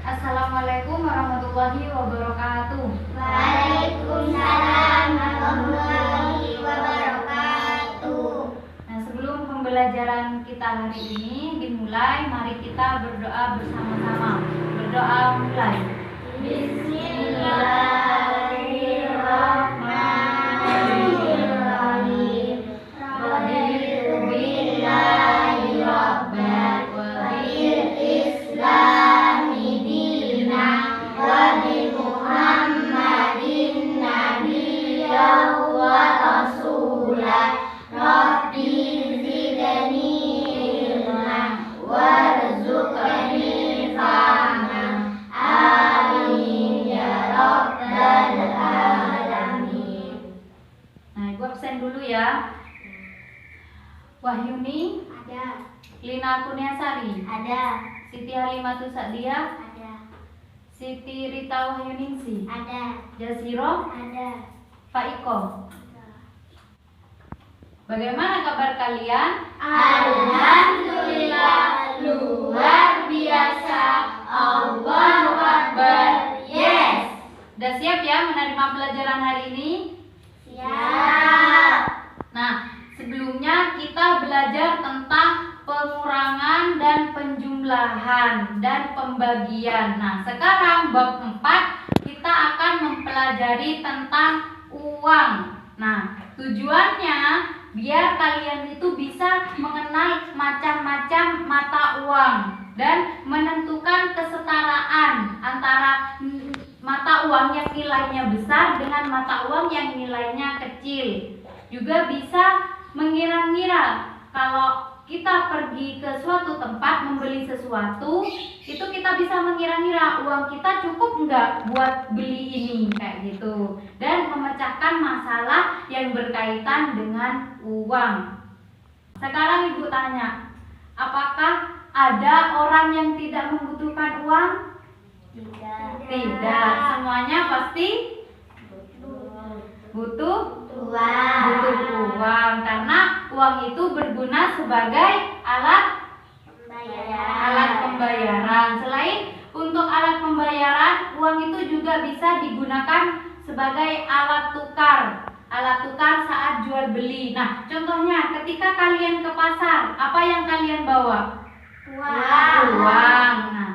Assalamualaikum warahmatullahi wabarakatuh. Waalaikumsalam warahmatullahi wabarakatuh. Nah, sebelum pembelajaran kita hari ini dimulai, mari kita berdoa bersama-sama. Berdoa mulai. Bismillahirrahmanirrahim. Raditu billahi rabban wa bil islami dinan wa bi Muhammadin nabiyyan wa rasulan. Rabbi zidni ilman warzuqni fahman. Amin ya rabbal alamin. Nah, ibu absen dulu ya. Wahyuni, Ada. Lina Kurniasari, Ada. Siti Halimatus Sa'diyah, Ada. Siti Rita Wahyuningsi, Ada. Jasiro, Ada. Faiko. Bagaimana kabar kalian? Alhamdulillah, luar biasa. Allahu Akbar. Yes. Udah siap ya menerima pelajaran hari ini? Siap. Nah, sebelumnya kita belajar tentang pengurangan dan penjumlahan dan pembagian. Nah, sekarang bab 4 kita akan mempelajari tentang uang. Nah, tujuannya biar kalian itu bisa mengenal macam-macam mata uang dan menentukan kesetaraan antara mata uang yang nilainya besar dengan mata uang yang nilainya kecil. Juga bisa mengira-ngira kalau kita pergi ke suatu tempat membeli sesuatu, itu kita bisa mengira-ngira uang kita cukup nggak buat beli ini, kayak gitu. Dan memecahkan masalah yang berkaitan dengan uang. Sekarang ibu tanya, apakah ada orang yang tidak membutuhkan uang? Tidak. Semuanya pasti butuh uang, karena uang itu berguna sebagai alat pembayaran. Selain untuk alat pembayaran, uang itu juga bisa digunakan sebagai alat tukar saat jual beli. Nah, contohnya ketika kalian ke pasar, apa yang kalian bawa? Uang. Nah,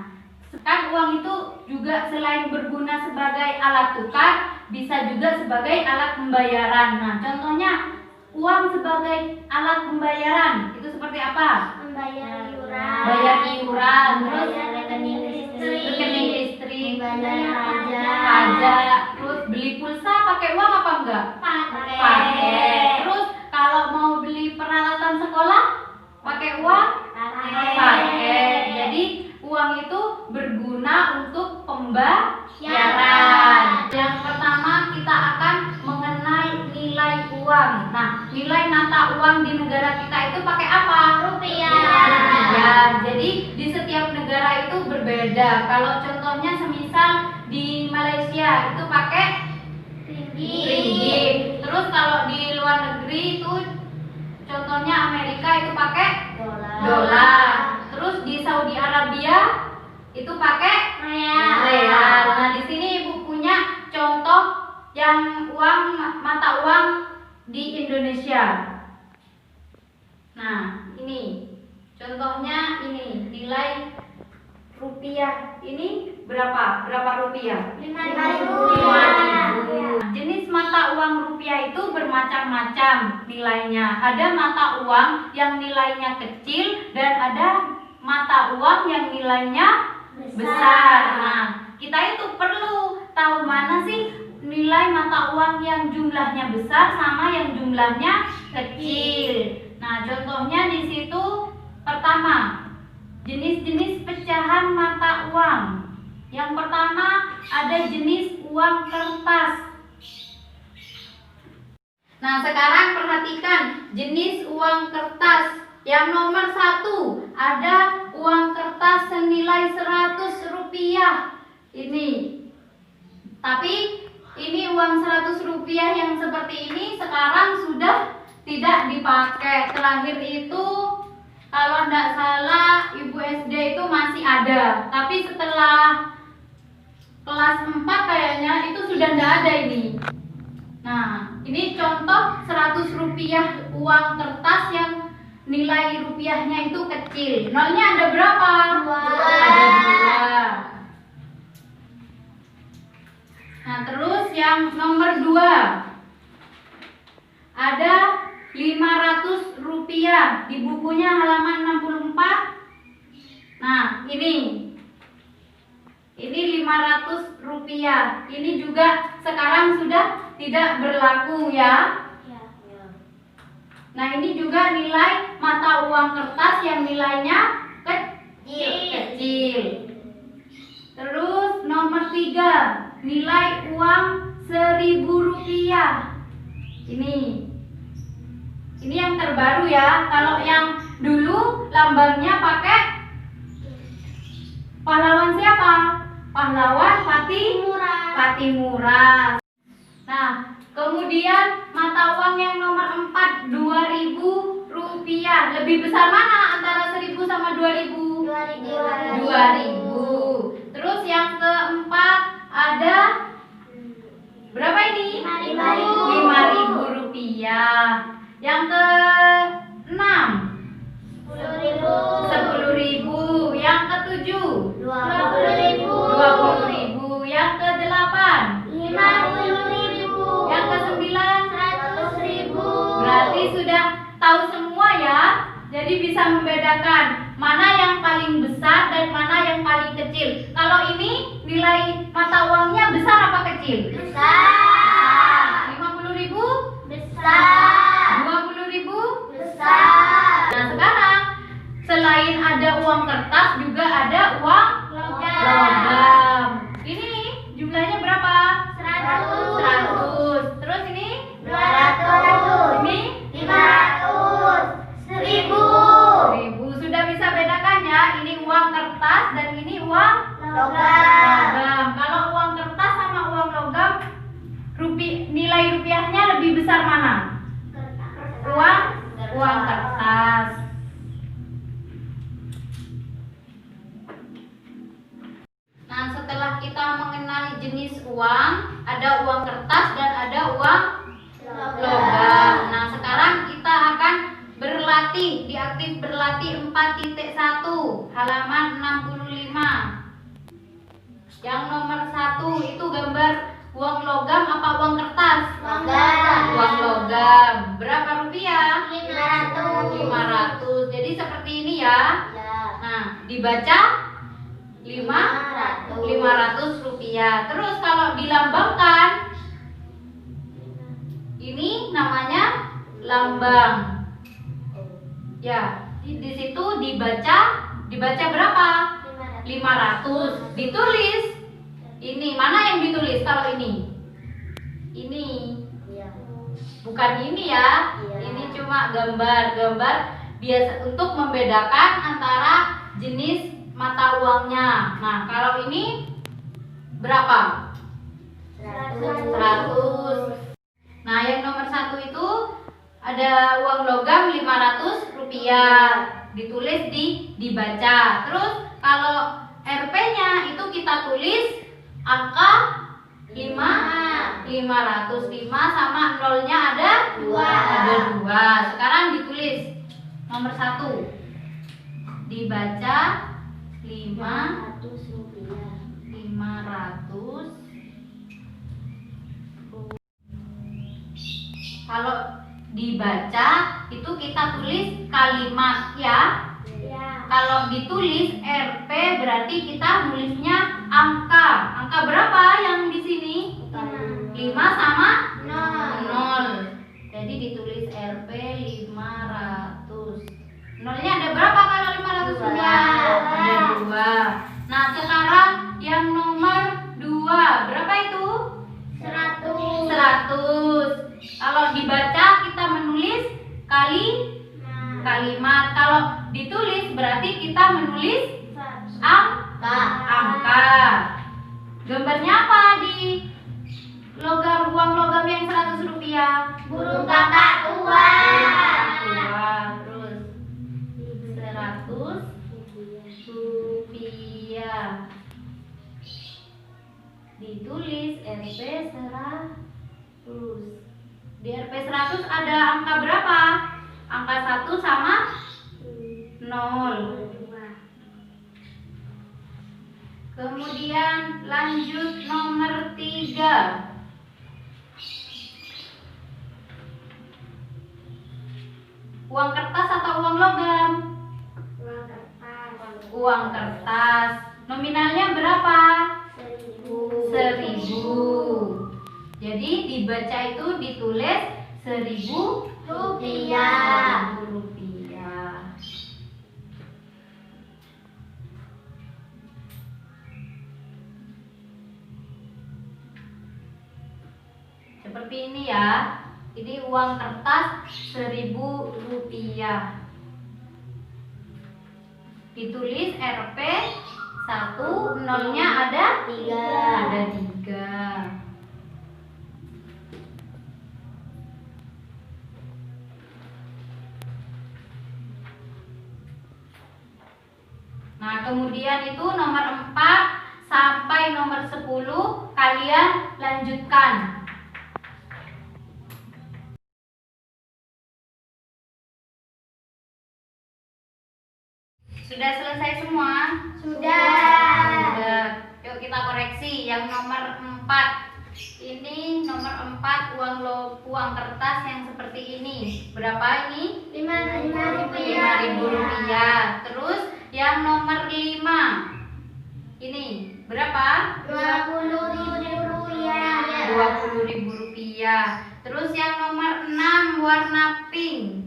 kan uang itu juga selain berguna sebagai alat tukar, bisa juga sebagai alat pembayaran. Nah, contohnya uang sebagai alat pembayaran itu seperti apa? Bayar iuran, terus rekening listrik, bayar pajak, terus beli pulsa pakai uang apa enggak? Pakai. Terus kalau mau beli peralatan sekolah pakai uang? Pakai. Jadi uang itu berguna untuk pembayaran. Yang pertama kita akan mengenal nilai uang. Nah, nilai mata uang di negara kita itu pakai apa? Rupiah. Jadi di setiap negara itu berbeda. Kalau contohnya semisal di Malaysia itu pakai ringgit. Terus kalau di luar negeri itu contohnya Amerika itu pakai dolar. Terus di Saudi Arabia itu pakai real. Nah, di sini ibu punya contoh yang mata uang di Indonesia. Nah, ini contohnya, ini nilai rupiah ini berapa? Berapa rupiah? 5.000. Jenis mata uang rupiah itu bermacam-macam nilainya. Ada mata uang yang nilainya kecil dan ada mata uang yang nilainya besar. Nah, kita itu perlu tahu mana sih nilai mata uang yang jumlahnya besar sama yang jumlahnya kecil. Nah, contohnya di situ pertama, jenis-jenis pecahan mata uang. Yang pertama ada jenis uang kertas. Nah, sekarang perhatikan jenis uang kertas. Yang nomor 1 ada uang kertas senilai 100 rupiah. Ini. Tapi ini uang 100 rupiah yang seperti ini sekarang sudah tidak dipakai. Terakhir itu kalau tidak salah Ibu SD itu masih ada, tapi setelah kelas 4 kayaknya itu sudah tidak ada ini. Nah, ini contoh 100 rupiah uang kertas yang nilai rupiahnya itu kecil. Nolnya ada berapa? Ada 2. Nah, terus yang nomor 2. Ada 500 rupiah di bukunya halaman 64. Nah, ini 500 rupiah. Ini juga sekarang sudah tidak berlaku ya. Nah, ini juga nilai mata uang kertas yang nilainya kecil. Terus nomor 3, nilai uang 1.000 rupiah. Ini yang terbaru ya. Kalau yang dulu lambangnya pakai pahlawan siapa? Pahlawan Patimura. Nah, kemudian mata uang yang nomor 4, 2.000 rupiah. Lebih besar mana antara 1.000 sama 2.000? 2.000. Terus yang keempat ada berapa ini? 5.000 rupiah. Yang ke-6 10.000. Yang ke-7 20.000. Yang ke-8 50.000. yang ke-9 100.000. Berarti sudah tahu semua ya. Jadi bisa membedakan mana yang paling besar dan mana yang paling kecil. Kalau ini nilai mata uangnya besar apa kecil? Besar. 50.000? Besar. 20.000? Besar. Nah, sekarang selain ada uang kertas juga ada uang logam. Ini jumlahnya berapa? 100. Terus ini 200. Ini 500. 1.000. 1.000. Sudah bisa bedakan ya. Ini uang kertas dan ini uang Logam. Kalau uang kertas sama uang logam, nilai rupiahnya lebih besar mana? Uang kertas. Nah, setelah kita mengenali jenis uang, ada uang kertas dan ada uang logam. Nah, sekarang kita akan berlatih di aktif berlatih 4.1 halaman 65. Yang nomor 1 itu gambar uang logam apa uang kertas? Logam. Uang logam. Berapa rupiah? 500. 500. Jadi seperti ini ya. Nah, dibaca 500 rupiah. Terus kalau dilambangkan, ini namanya lambang. Ya, di situ dibaca berapa? 500. Ditulis. Ini mana yang ditulis kalau ini? Ini. Bukan ini ya. Ini cuma gambar biasa untuk membedakan antara jenis mata uangnya. Nah, kalau ini berapa? 100. Nah, yang nomor 1 itu ada uang logam 500 rupiah. Ditulis dibaca. Terus kalau RP-nya itu kita tulis angka 505 sama nolnya ada 2. Sekarang ditulis nomor 1. Dibaca 500. Kalau dibaca itu kita tulis kalimat ya. Kalau ditulis RP berarti kita nulisnya angka. Angka berapa yang di sini? 5 sama 0. Jadi ditulis RP 500. Nolnya ada berapa kalau 500 rupiah? Ada 2. Nah, sekarang yang nomor 2 berapa itu? 100. Kalau dibaca kita menulis kalimat. Kalau ditulis berarti kita menulis angka. Gambarnya apa di uang logam yang 100 rupiah? Burung kakak tua. Terus Ditulis Rp 100. Di Rp 100 ada angka berapa? Angka 1 sama 0. Kemudian lanjut nomor 3. Uang kertas atau uang logam? Uang kertas. Nominalnya berapa? 1.000. Jadi dibaca itu ditulis 1.000 rupiah. rupiah. Seperti ini ya. Ini uang kertas 1.000 rupiah. Ditulis Rp 1, nolnya ada 3. Ada 3. Nah, kemudian itu nomor 4 sampai nomor 10 kalian lanjutkan. Sudah selesai semua? Sudah. Yuk kita koreksi yang nomor 4. Ini nomor 4 uang kertas yang seperti ini. Berapa ini? 5.000 5.000 rupiah. Terus yang nomor 5. Ini berapa? 20.000 rupiah. 20.000 rupiah. Terus yang nomor 6 warna pink.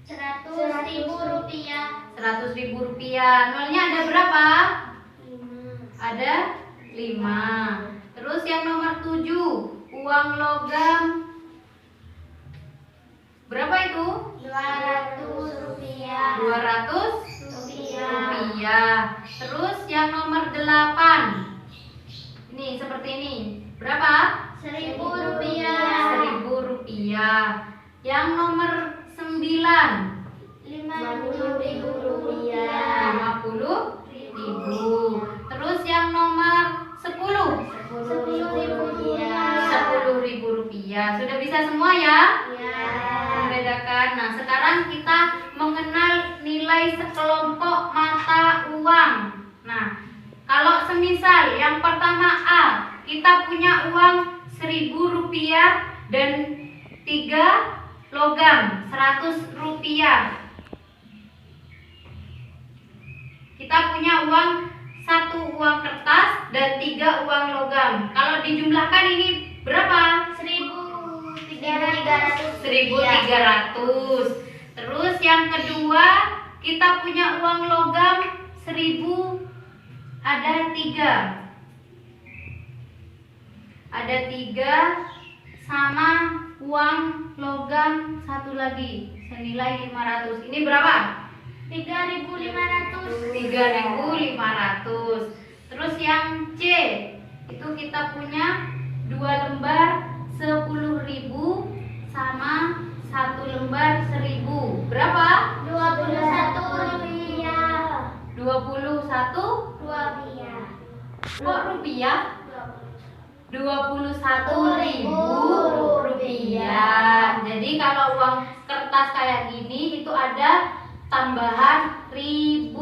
100.000 rupiah. 100.000 rupiah. Nolnya ada berapa? 5. Ada 5. Terus yang nomor 7 uang logam. Berapa itu? 200 rupiah. 200 rupiah. rupiah. Terus yang nomor 8. Ini seperti ini. Berapa? 1.000 rupiah. 1.000 rupiah. Yang nomor 9. 50.000 rupiah. 50.000. Terus yang nomor 10. 10.000 rupiah. 10.000 rupiah. Sudah bisa semua ya? Ya. Membedakan. Nah, sekarang kita mengenal nilai sekelompok mata uang. Nah, kalau semisal yang pertama A, kita punya uang 1.000 rupiah dan 3 logam 100 rupiah. Kita punya uang 1 uang kertas dan 3 uang logam. Kalau dijumlahkan ini berapa? 1.300. 1.300. Terus yang kedua kita punya uang logam 1.000, ada 3. Ada 3 sama uang logam 1 lagi senilai 500. Ini berapa? 3.500. 3.500. Terus yang C itu kita punya 2 lembar 10.000 sama 1 lembar 1.000. Berapa? 21 rupiah. 21 Rupiah. kok rupiah? 21.000 rupiah. Jadi kalau uang kertas kayak gini itu ada tambahan 1.000.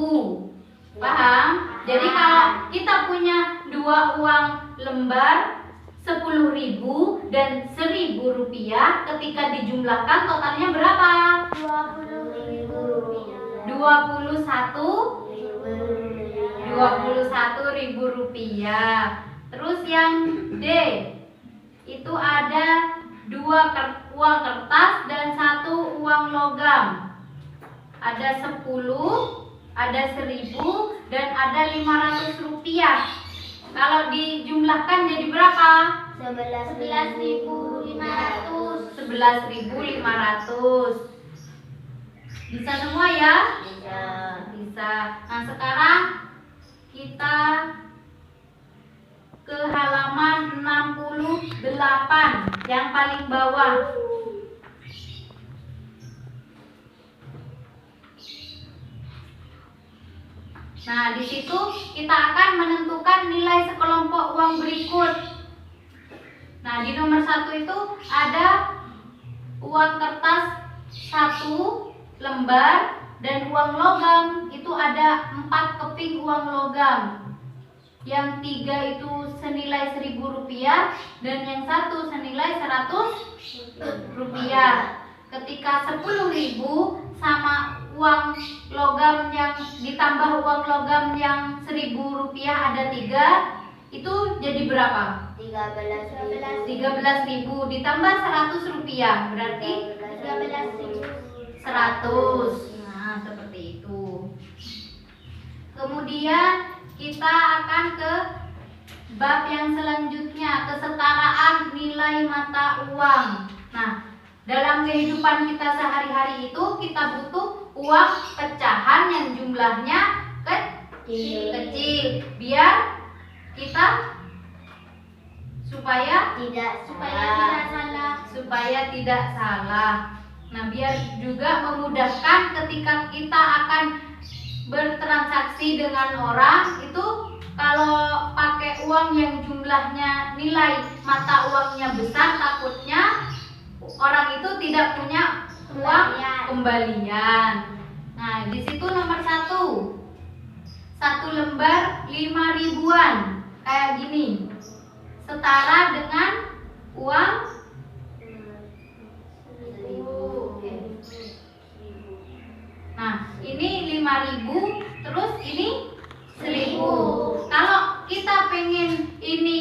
Paham? Jadi kalau kita punya 2 uang lembar 10.000 dan 1.000 rupiah, ketika dijumlahkan totalnya berapa? 20.000 rupiah. 21.000 rupiah. Terus yang D itu ada 2 uang kertas dan 1 uang logam. Ada 10, ada 1.000 dan ada 500 rupiah. Kalau dijumlahkan jadi berapa? 11.500. 11.500. Bisa semua ya? Bisa. Nah, sekarang kita ke halaman 68 yang paling bawah. Nah, di situ kita akan menentukan nilai sekelompok contoh uang berikut. Nah, di nomor 1 itu ada uang kertas 1 lembar dan uang logam itu ada 4 keping uang logam. Yang 3 itu senilai Rp1.000 dan yang 1 senilai Rp100. Ketika 10.000 sama uang logam yang ditambah uang logam yang Rp1.000 ada 3, itu jadi berapa? 13.000 ditambah Rp100 berarti 100. Nah, seperti itu. Kemudian kita akan ke bab yang selanjutnya, kesetaraan nilai mata uang. Nah, dalam kehidupan kita sehari-hari itu kita butuh uang pecahan yang jumlahnya kecil biar kita supaya tidak salah. Nah, biar juga memudahkan ketika kita akan bertransaksi dengan orang itu, kalau pakai uang yang jumlahnya nilai mata uangnya besar, takutnya orang itu tidak punya uang kembalian. Nah, di situ nomor 1 lembar 5.000-an kayak gini, setara dengan uang 1.000. Nah, ini 5.000, terus ini 1.000. Kalau kita pengen ini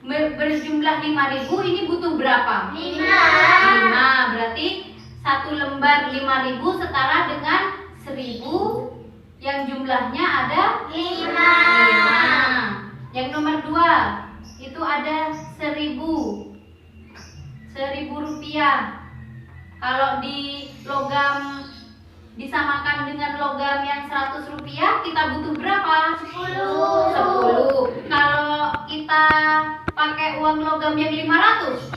berjumlah 5.000, ini butuh berapa? 5. Berarti 1 lembar 5.000 setara dengan 1.000 yang jumlahnya ada 5. Yang nomor 2 itu ada 1.000 rupiah. Kalau di logam disamakan dengan logam yang 100 rupiah, kita butuh berapa? 10. Kalau kita pakai uang logam yang 500,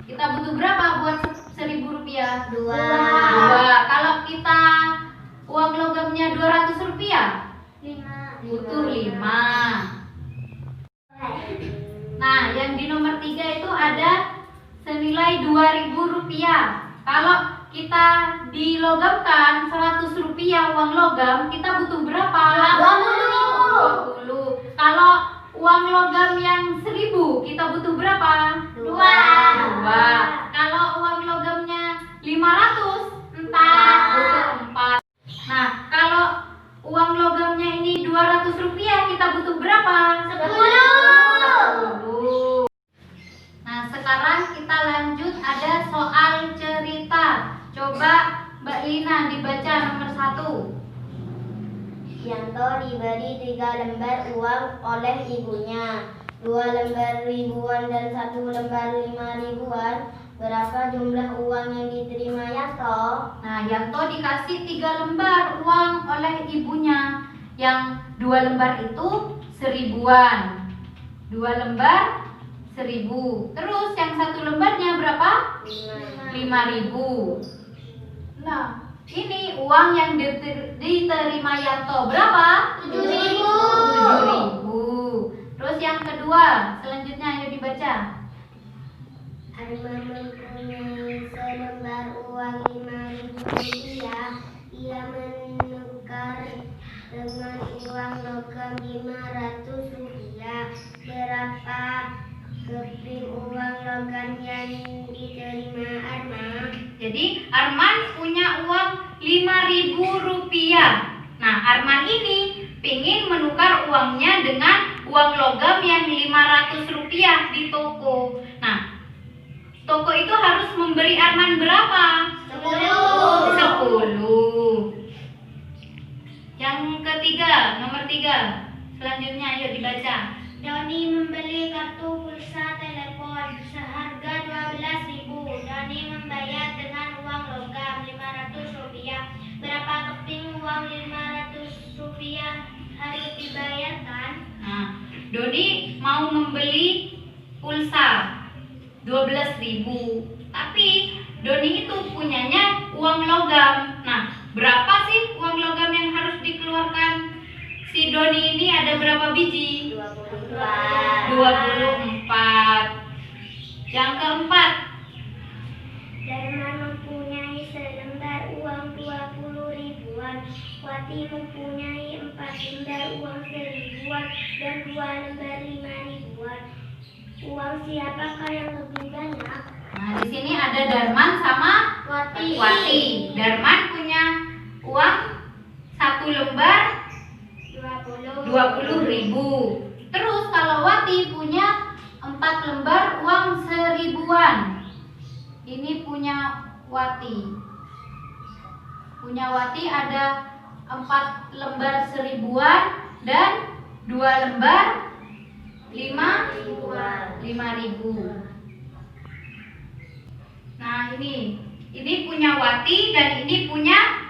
kita butuh berapa buat 1.000 rupiah? 2. Kalau kita uang logamnya 200 rupiah, 5. butuh 5. Nah, yang di nomor 3 itu ada senilai 2.000 rupiah. Kalau kita dilogamkan 100 rupiah uang logam, kita butuh berapa? 20. Kalau uang logam yang 1.000, kita butuh berapa? 2. Kalau uang logamnya 500, 4. Butuh 4. Nah, kalau uang logamnya ini 200 rupiah, kita butuh berapa? 10. Nah, sekarang kita lanjut, ada soal cerita. Coba Mbak Lina dibaca nomor 1. Yanto diberi 3 lembar uang oleh ibunya, 2 lembar ribuan dan 1 lembar 5.000-an. Berapa jumlah uang yang diterima Yanto? Nah, Yanto dikasih 3 lembar uang oleh ibunya. Yang 2 lembar itu 1.000-an. 2 lembar 1.000. Terus yang 1 lembarnya berapa? 5.000. Nah, ini uang yang diterima Yanto berapa? 7.000. Terus yang kedua, selanjutnya ayo dibaca. Arman mempunyai selembar uang 5.000 rupiah. Ia menukar dengan uang logam 500 rupiah. Berapa keping uang logam yang diterima Arman? Jadi Arman punya uang 5.000 rupiah. Nah, Arman ini ingin menukar uangnya dengan uang logam yang 500 rupiah di toko. Nah, toko itu harus memberi Arman berapa? 10. Yang ketiga, nomor 3. Selanjutnya ayo dibaca. Doni membeli kartu pulsa telepon seharga 12.000. Doni membayar dengan uang logam 500 rupiah. Berapa keping uang 500 rupiah harus dibayarkan? Nah, Doni mau membeli pulsa 12.000. Tapi Doni itu punyanya uang logam. Nah, berapa sih uang logam yang harus dikeluarkan si Doni ini? Ada berapa biji? 22. 24. Yang keempat, Darman mempunyai selembar uang 20 ribuan, Wati mempunyai 4 lembar uang 1000-an dan 2 lembar 5 ribuan. Uang siapakah yang lebih banyak? nah di sini ada Darman sama Wati. Darman punya uang 1 lembar 20.000. Terus kalau Wati punya 4 lembar uang 1000-an. Ini punya Wati. Punya Wati ada 4 lembar 1000-an dan 2 lembar 5.000. Nah ini punya Wati dan ini punya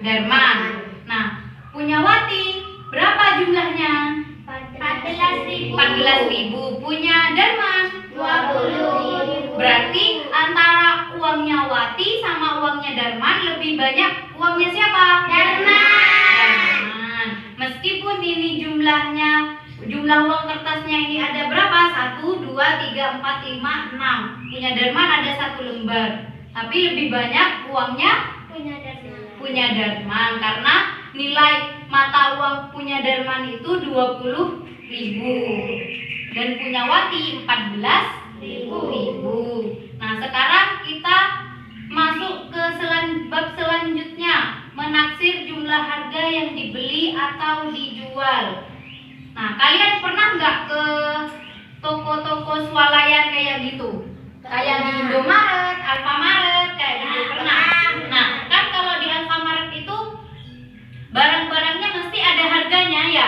Darman. Nah punya Wati berapa jumlahnya? 14.000. 14.000. Punya Darman 20.000. Berarti antara uangnya Wati sama uangnya Darman lebih banyak uangnya siapa? Darman. Meskipun ini jumlah uang kertasnya ini ada berapa? 1, 2, 3, 4, 5, 6. Punya Darman ada 1 lembar. Tapi lebih banyak uangnya punya Darman karena nilai mata uang punya Darman itu 20.000 dan punya Wati 14.000. Nah sekarang kita masuk ke bab selanjutnya, menaksir jumlah harga yang dibeli atau dijual. Nah kalian pernah nggak ke toko-toko swalayan kayak gitu? Kayak di Indomaret, Alfamaret kayak gitu pernah? Nah kan kalau di Alfamaret itu barang-barangnya mesti ada harganya ya.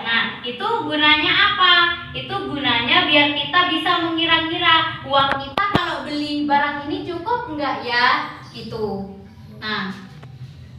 Nah itu gunanya apa? Itu gunanya biar kita bisa mengira-ngira uang kita kalau beli barang ini cukup enggak ya, gitu. Nah,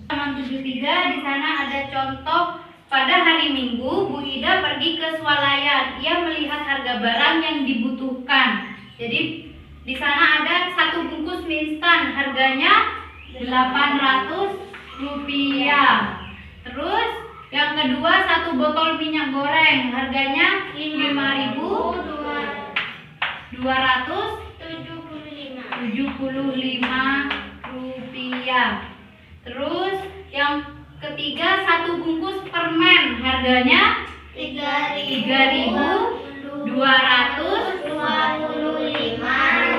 halaman 73 di sana ada contoh. Pada hari Minggu, Bu Ida pergi ke swalayan. Ia melihat harga barang yang dibutuhkan. Jadi di sana ada 1 bungkus mie instan, harganya 800 rupiah. Terus yang kedua 1 botol minyak goreng, harganya 5.275 rupiah. Terus yang ketiga 1 bungkus permen, harganya 3.225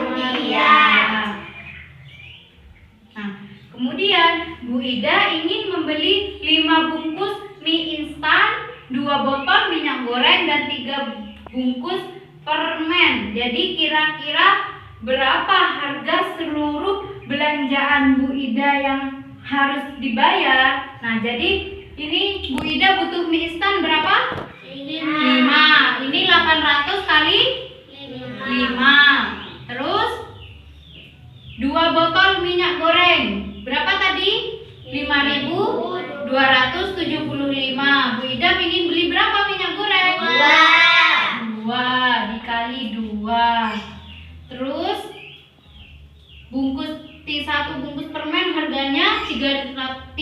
rupiah. Nah, kemudian Bu Ida ingin membeli 5 bungkus mie instan, 2 botol minyak goreng dan 3 bungkus permen. Jadi kira-kira berapa harga seluruh belanjaan Bu Ida yang harus dibayar? Nah, jadi ini Bu Ida butuh mie instan berapa? 5. Ini 800 kali 5. Terus 2 botol minyak goreng. Berapa tadi? 5.275. Bu Ida ingin beli berapa minyak goreng? 2 dikali 2. Terus 1 bungkus permen harganya 3.225.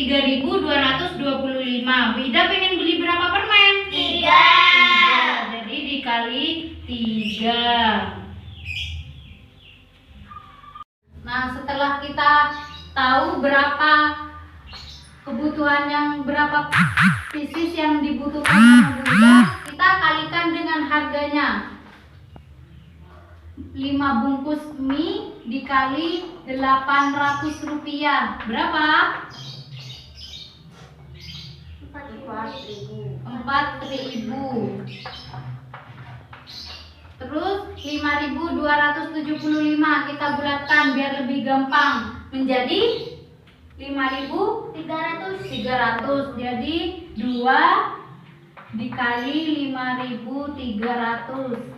Bu Ida pengen beli berapa permen? 3. Jadi dikali 3. Nah, setelah kita tahu berapa kebutuhan berapa pieces yang dibutuhkan sama Bu Ida, kita kalikan dengan harganya. 5 bungkus mie dikali 800 rupiah. Berapa? 4.000. Terus 5.275 kita bulatkan biar lebih gampang. Menjadi 5.300. Jadi 2 dikali 5.300.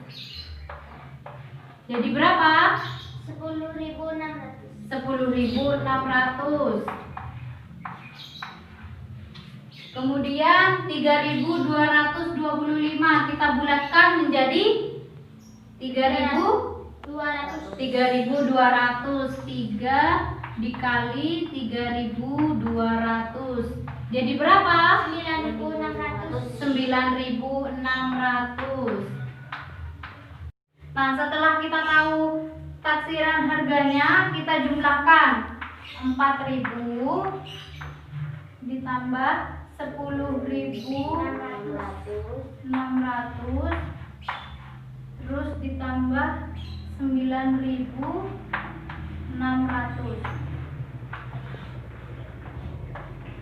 Jadi berapa? 10.600. 10.600. Kemudian 3.225 kita bulatkan menjadi 3.200. 3 dikali 3.200. Jadi berapa? 9.600. 9.600. Nah, setelah kita tahu taksiran harganya, kita jumlahkan 4.000 ditambah 10.600 terus ditambah 9.600.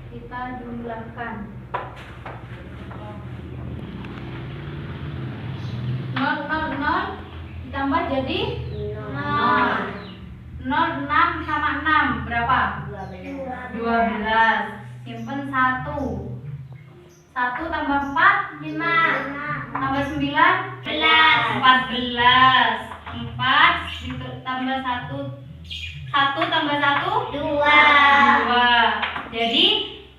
Kita jumlahkan 0 ditambah jadi 0. 6 sama 6 berapa? 12. Simpen 1 tambah 4 5 tambah 9 14. 4 tambah 1 tambah 1 2. Jadi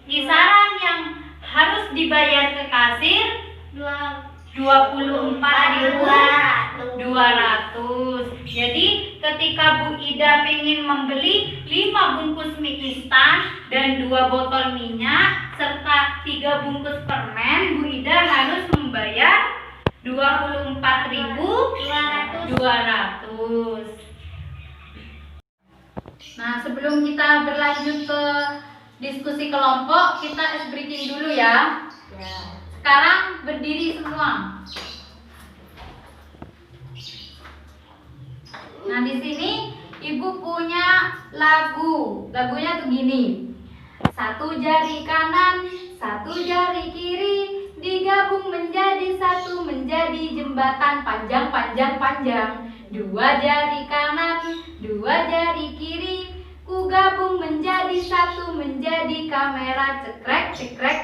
kisaran yang harus dibayar ke kasir 24.200. Jadi ketika Bu Ida ingin membeli 5 bungkus mie instan dan 2 botol minyak serta 3 bungkus permen, Bu Ida harus membayar 24.200. Nah, sebelum kita berlanjut ke diskusi kelompok, kita ice breaking dulu ya. Sekarang berdiri semua. Nah, di sini Ibu punya lagu. Lagunya tuh gini. 1 jari kanan, 1 jari kiri, digabung menjadi 1 menjadi jembatan panjang. 2 jari kanan, 2 jari kiri, ku gabung menjadi 1 menjadi kamera cekrek. 3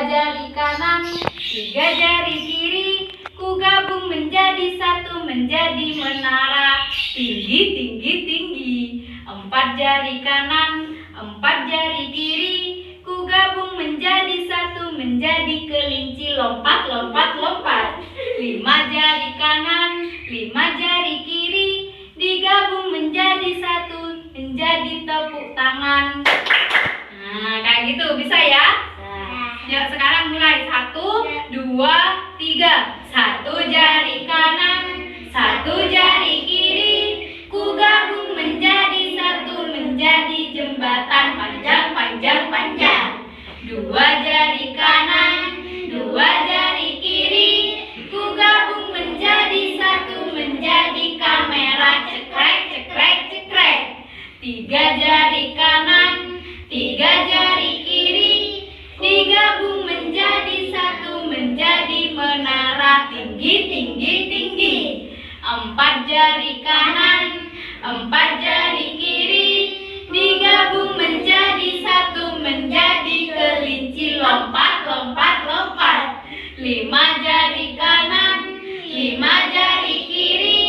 jari kanan, 3 jari kiri, ku gabung menjadi 1 menjadi menara tinggi. 4 jari kanan, 4 jari kiri, ku gabung menjadi 1 menjadi kelinci lompat. 5 jari kanan, 5 jari kiri, digabung menjadi 1 menjadi tepuk tangan. Nah, kayak gitu bisa ya? Ya, sekarang mulai 1, 2, 3. 1 jari kanan, 1 jari kiri, ku gabung menjadi 1 menjadi jembatan panjang. 2 jari kanan, 2 jari kiri, ku gabung menjadi 1 menjadi kamera cekrek. 3 jari kanan, 3 jari kiri, digabung menjadi 1 menjadi menara tinggi. 4 jari kanan, 4 jari kiri, digabung menjadi 1 menjadi kelinci lompat. 5 jari kanan, 5 jari kiri,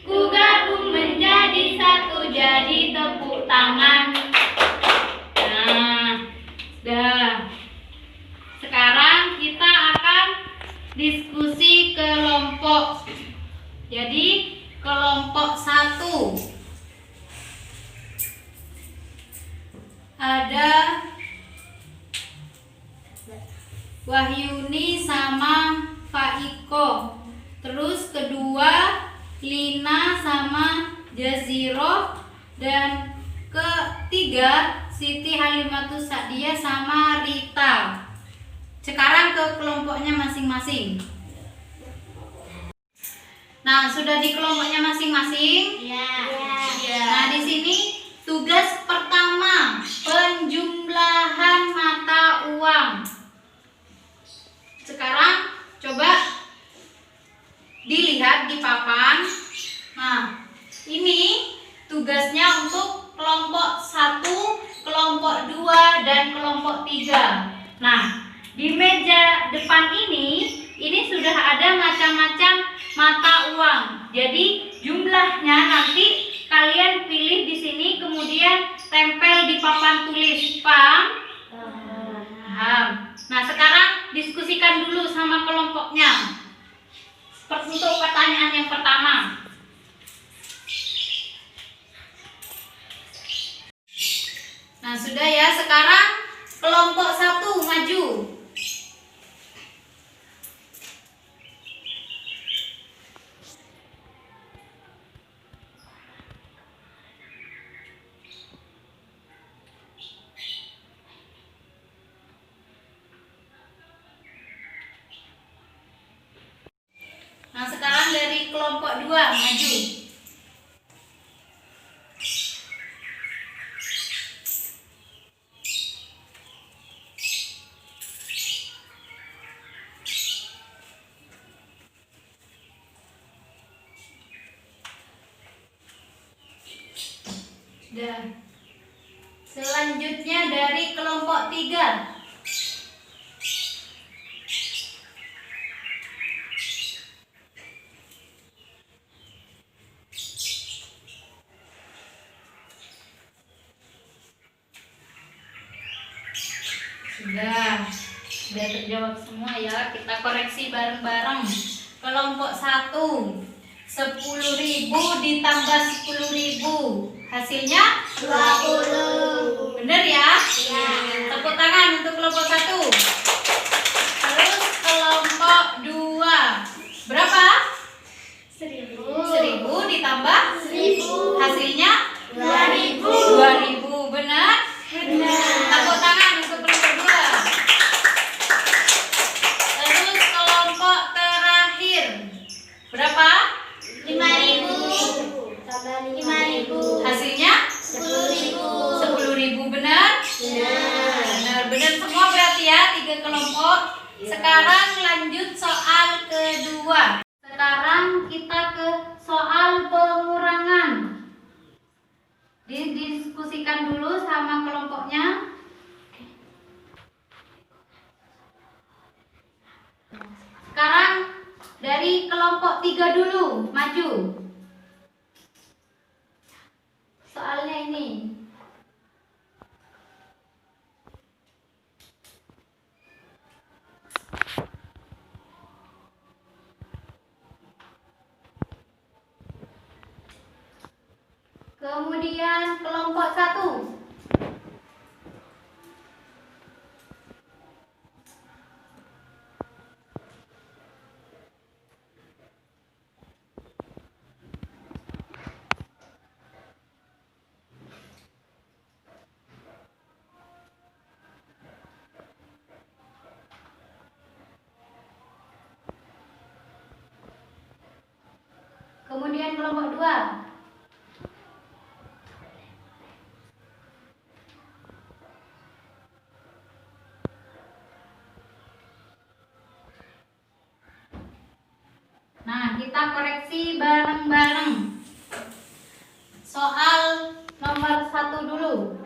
ku gabung menjadi 1 jadi tepuk tangan. Nah, dah. Sekarang kita akan diskusi kelompok. Jadi kelompok 1 ada Wahyuni sama Faiko. Terus kedua Lina sama Jaziro, dan ketiga Siti Halimatus Sa'diyah sama Rita. Sekarang ke kelompoknya masing-masing. Nah, sudah di kelompoknya masing-masing? Ya. Nah, di sini tugas pertama, penjumlahan mata uang. Sekarang coba dilihat di papan. Nah, ini tugasnya untuk kelompok 1, kelompok 2, dan kelompok 3. Nah, di meja depan ini sudah ada macam-macam mata uang. Jadi jumlahnya nanti kalian pilih di sini, kemudian tempel di papan tulis. Paham? Nah, sekarang diskusikan dulu sama kelompoknya. Untuk pertanyaan yang pertama. Nah, sudah ya. Sekarang kelompok 1 maju. kelompok 2 maju. Dan selanjutnya dari kelompok 3. Sudah terjawab semua ya. Kita koreksi bareng-bareng. Kelompok 1, 10.000 ditambah 10.000 hasilnya 20. bener ya? Ya. Tepuk tangan untuk kelompok 1. Terus kelompok 2 berapa? 1.000 ditambah 1.000 hasilnya 2.000. 2.000 benar? Benar. Tepuk tangan untuk kelompok 2. Terus kelompok terakhir berapa? 5.000 tambah 5.000 Hasilnya 10.000. 10.000 benar? Benar semua berarti ya 3 kelompok. Sekarang lanjut soal kedua. Sekarang kita ke soal pengurangan. Didiskusikan dulu sama kelompoknya. Sekarang dari kelompok 3 dulu, maju. Soalnya ini. Kemudian kelompok 1. Kemudian kelompok 2. Nah, kita koreksi bareng-bareng. Soal nomor 1 dulu.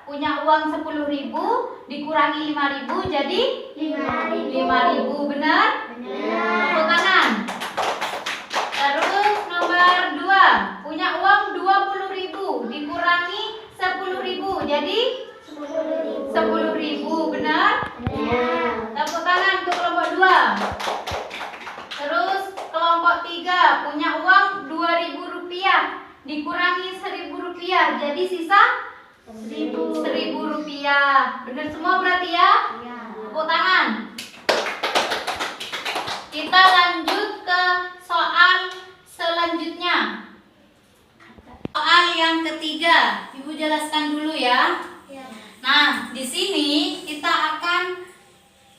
Punya uang 10.000 dikurangi 5.000 jadi 5.000 benar? Tepuk tangan. Terus nomor 2. Punya uang 20.000 dikurangi 10.000 jadi 10.000 benar? Tepuk tangan untuk kelompok 2. Terus kelompok 3 punya uang 2.000 rupiah dikurangi 1.000 rupiah jadi sisa 1.000 rupiah. Benar semua berarti ya? Tepuk tangan. Kita lanjut ke soal selanjutnya. Soal yang ketiga, Ibu jelaskan dulu ya. Nah, di sini kita akan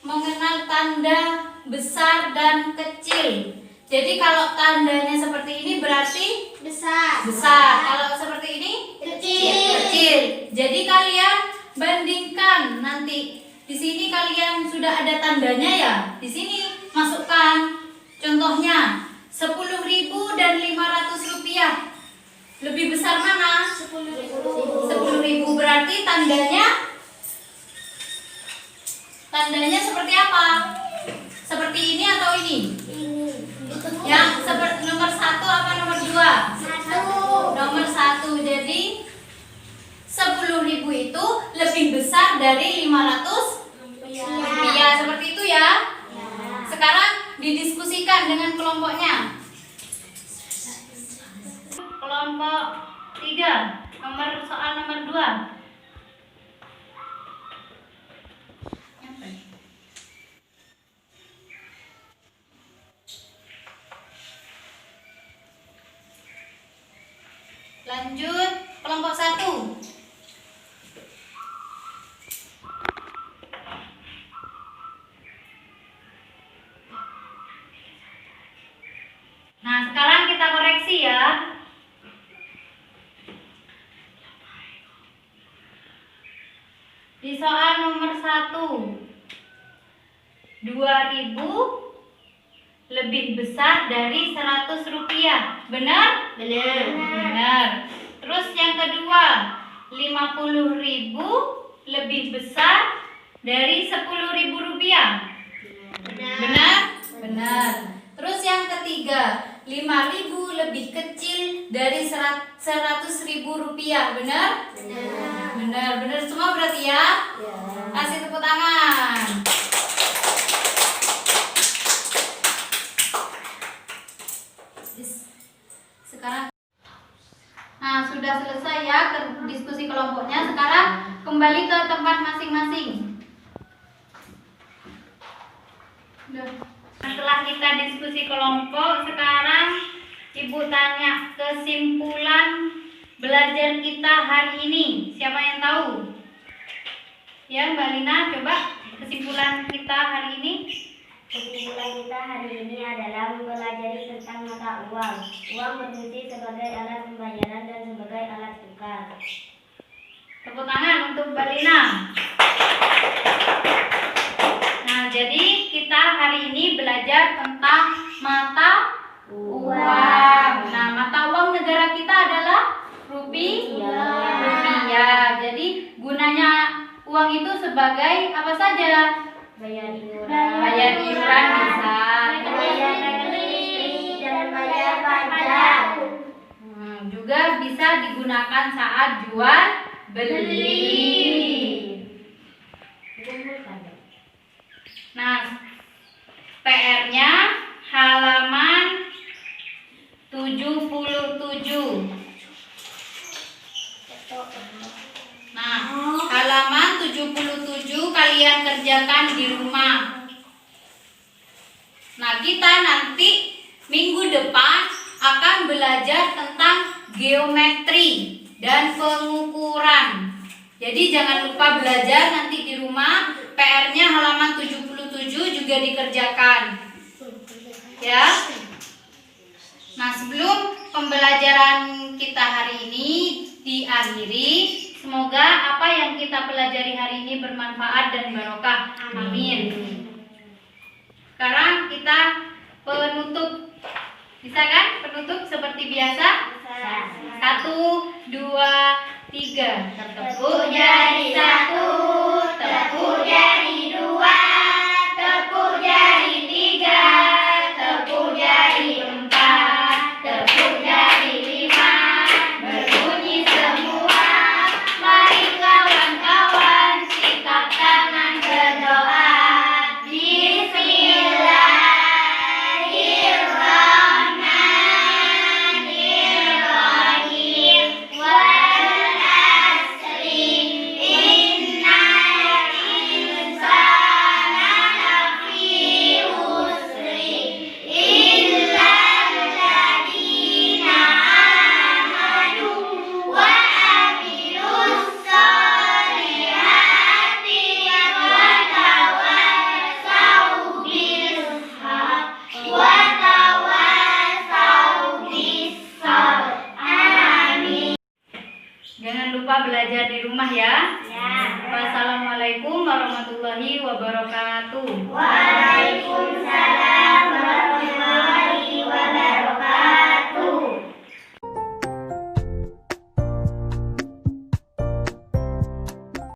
mengenal tanda besar dan kecil. Jadi kalau tandanya seperti ini berarti besar. Kalau seperti ini Kecil. Jadi kalian bandingkan nanti. Di sini kalian sudah ada tandanya ya. Di sini masukkan contohnya 10.000 dan 500 rupiah. Lebih besar mana? 10.000 berarti tandanya seperti apa? Seperti ini atau ini? Yang seperti nomor 1 apa nomor 2? Nomor 1. Jadi 10.000 itu lebih besar dari 500 rupiah. Seperti itu ya. Sekarang didiskusikan dengan kelompoknya. Kelompok 3, soal nomor 2. Lanjut kelompok 1. Nah, sekarang kita koreksi ya. Di soal nomor 1, 2.000 lebih besar dari 100 rupiah. Benar? Benar. Benar. Terus yang kedua, 50.000 lebih besar dari 10.000 rupiah. Benar? Benar. Terus yang ketiga, 5.000 lebih kecil dari 100.000 rupiah. Benar? Benar. Benar semua berarti ya? Kasih tepuk tangan. Sekarang, nah sudah selesai ya diskusi kelompoknya. Sekarang kembali ke tempat masing-masing. Setelah kita diskusi kelompok, sekarang Ibu tanya kesimpulan belajar kita hari ini. Siapa yang tahu? Ya, Mbak Lina, coba kesimpulan kita hari ini. Kesimpulan kita hari ini adalah mempelajari tentang mata uang. Uang berfungsi sebagai alat pembayaran dan sebagai alat tukar. Tepuk tangan untuk Mbak Lina. Nah, jadi kita hari ini belajar tentang mata uang. Nah, mata uang negara kita adalah rupiah. Jadi gunanya uang itu sebagai apa saja? Bayar iuran. Bayar iuran bisa. Bayar listrik dan bayar pajak. Juga bisa digunakan saat jual beli. Nah, PR-nya halaman 77. Nah, halaman 77 kalian kerjakan di rumah. Nah, kita nanti minggu depan akan belajar tentang geometri dan pengukuran. Jadi jangan lupa belajar nanti di rumah. PR-nya halaman 77 juga dikerjakan. Ya. Nah, sebelum pembelajaran kita hari ini diakhiri, semoga apa yang kita pelajari hari ini bermanfaat dan barokah. Amin. Sekarang kita penutup. Bisa kan? Penutup seperti biasa? 1, 2, 3. Tepuk jari 1, tepuk jari 2, tepuk jari 3, tepuk jari 4, tepuk jari 5. Berbunyi semua. Mari kawan-kawan sikat tangan berdoa. Jangan lupa belajar di rumah ya. Wassalamualaikum warahmatullahi wabarakatuh. Waalaikumsalam.